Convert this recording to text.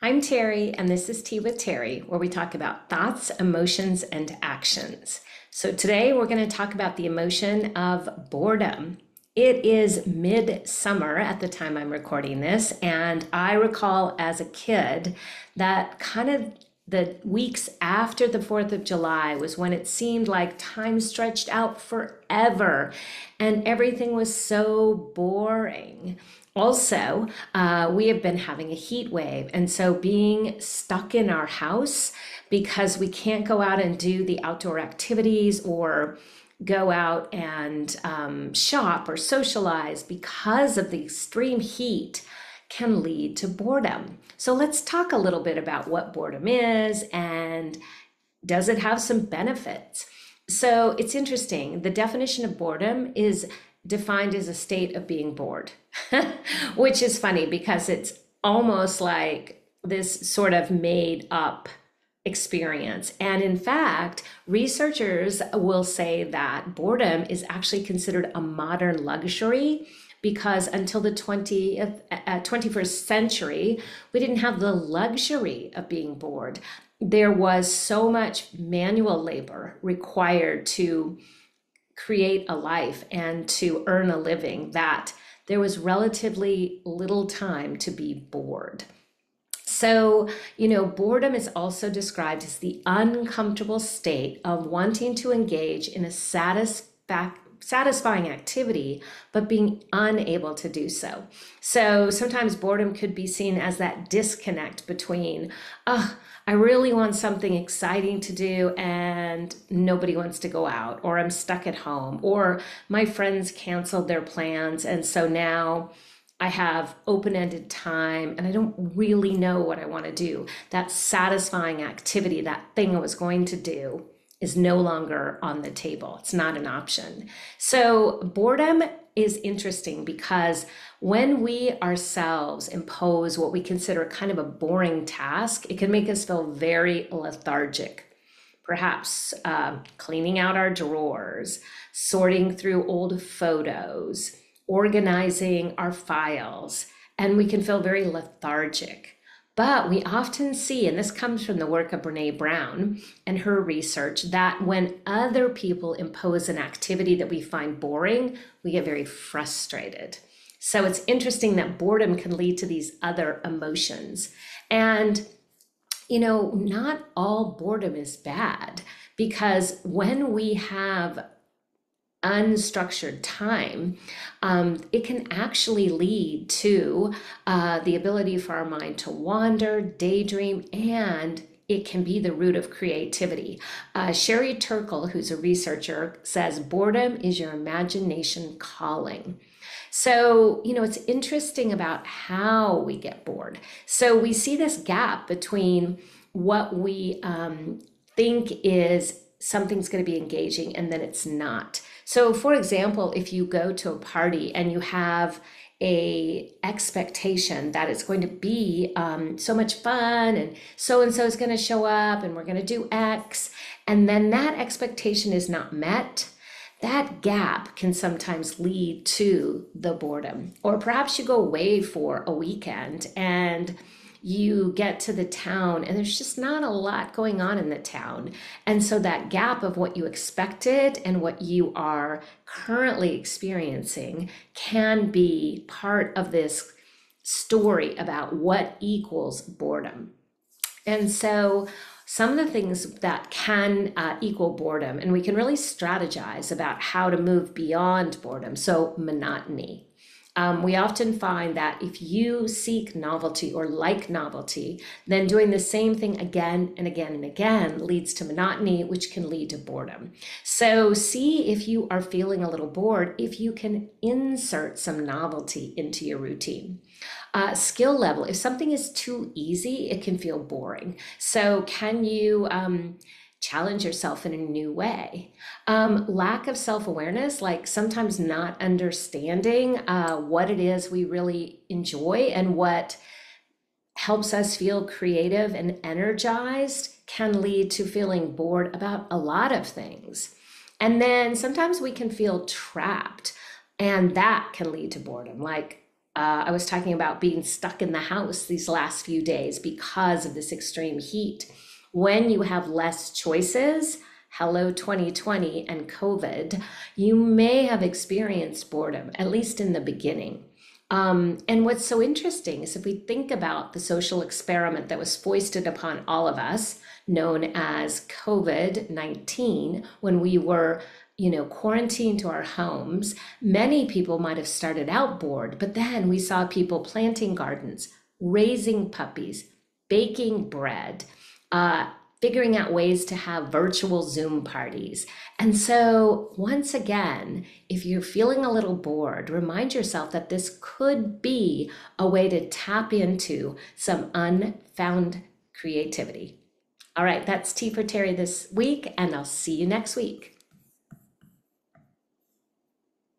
I'm Terry, and this is Tea with Terry, where we talk about thoughts, emotions, and actions. So today we're going to talk about the emotion of boredom. It is midsummer at the time I'm recording this, and I recall as a kid that kind of the weeks after the 4th of July was when it seemed like time stretched out forever and everything was so boring. Also, we have been having a heat wave, and so being stuck in our house because we can't go out and do the outdoor activities or go out and shop or socialize because of the extreme heat can lead to boredom. So let's talk a little bit about what boredom is and does it have some benefits? So it's interesting. The definition of boredom is defined as a state of being bored, which is funny because it's almost like this sort of made up experience. And in fact, researchers will say that boredom is actually considered a modern luxury because until the 21st century, we didn't have the luxury of being bored. There was so much manual labor required to create a life and to earn a living that there was relatively little time to be bored. So, boredom is also described as the uncomfortable state of wanting to engage in a satisfying activity, but being unable to do so. So sometimes boredom could be seen as that disconnect between, I really want something exciting to do and nobody wants to go out, or I'm stuck at home, or my friends canceled their plans. And so now I have open-ended time and I don't really know what I want to do. That satisfying activity, that thing I was going to do, is no longer on the table. It's not an option. So boredom is interesting because when we ourselves impose what we consider kind of a boring task, it can make us feel very lethargic. Perhaps cleaning out our drawers, sorting through old photos, organizing our files, and we can feel very lethargic. But we often see, and this comes from the work of Brene Brown and her research, that when other people impose an activity that we find boring, we get very frustrated. So it's interesting that boredom can lead to these other emotions. And, not all boredom is bad because when we have unstructured time, it can actually lead to the ability for our mind to wander, daydream, and it can be the root of creativity. Sherry Turkle, who's a researcher, says boredom is your imagination calling. So, it's interesting about how we get bored. So we see this gap between what we think is something's going to be engaging and then it's not. So for example, if you go to a party and you have a expectation that it's going to be so much fun and so is going to show up and we're going to do X, and then that expectation is not met, that gap can sometimes lead to the boredom. Or perhaps you go away for a weekend and you get to the town and there's just not a lot going on in the town. And so that gap of what you expected and what you are currently experiencing can be part of this story about what equals boredom. And so some of the things that can equal boredom, and we can really strategize about how to move beyond boredom. So monotony. We often find that if you seek novelty or like novelty, then doing the same thing again and again and again leads to monotony, which can lead to boredom. So see if you are feeling a little bored, if you can insert some novelty into your routine. Skill level, if something is too easy, it can feel boring. So can you challenge yourself in a new way? Lack of self-awareness, like sometimes not understanding what it is we really enjoy and what helps us feel creative and energized, can lead to feeling bored about a lot of things. And then sometimes we can feel trapped, and that can lead to boredom. Like I was talking about being stuck in the house these last few days because of this extreme heat. When you have less choices, hello 2020 and COVID, you may have experienced boredom, at least in the beginning. And what's so interesting is if we think about the social experiment that was foisted upon all of us, known as COVID-19, when we were quarantined to our homes, many people might have started out bored, but then we saw people planting gardens, raising puppies, baking bread, figuring out ways to have virtual Zoom parties. And so, once again, if you're feeling a little bored, remind yourself that this could be a way to tap into some unfound creativity. All right, that's Tea for Terry this week, and I'll see you next week.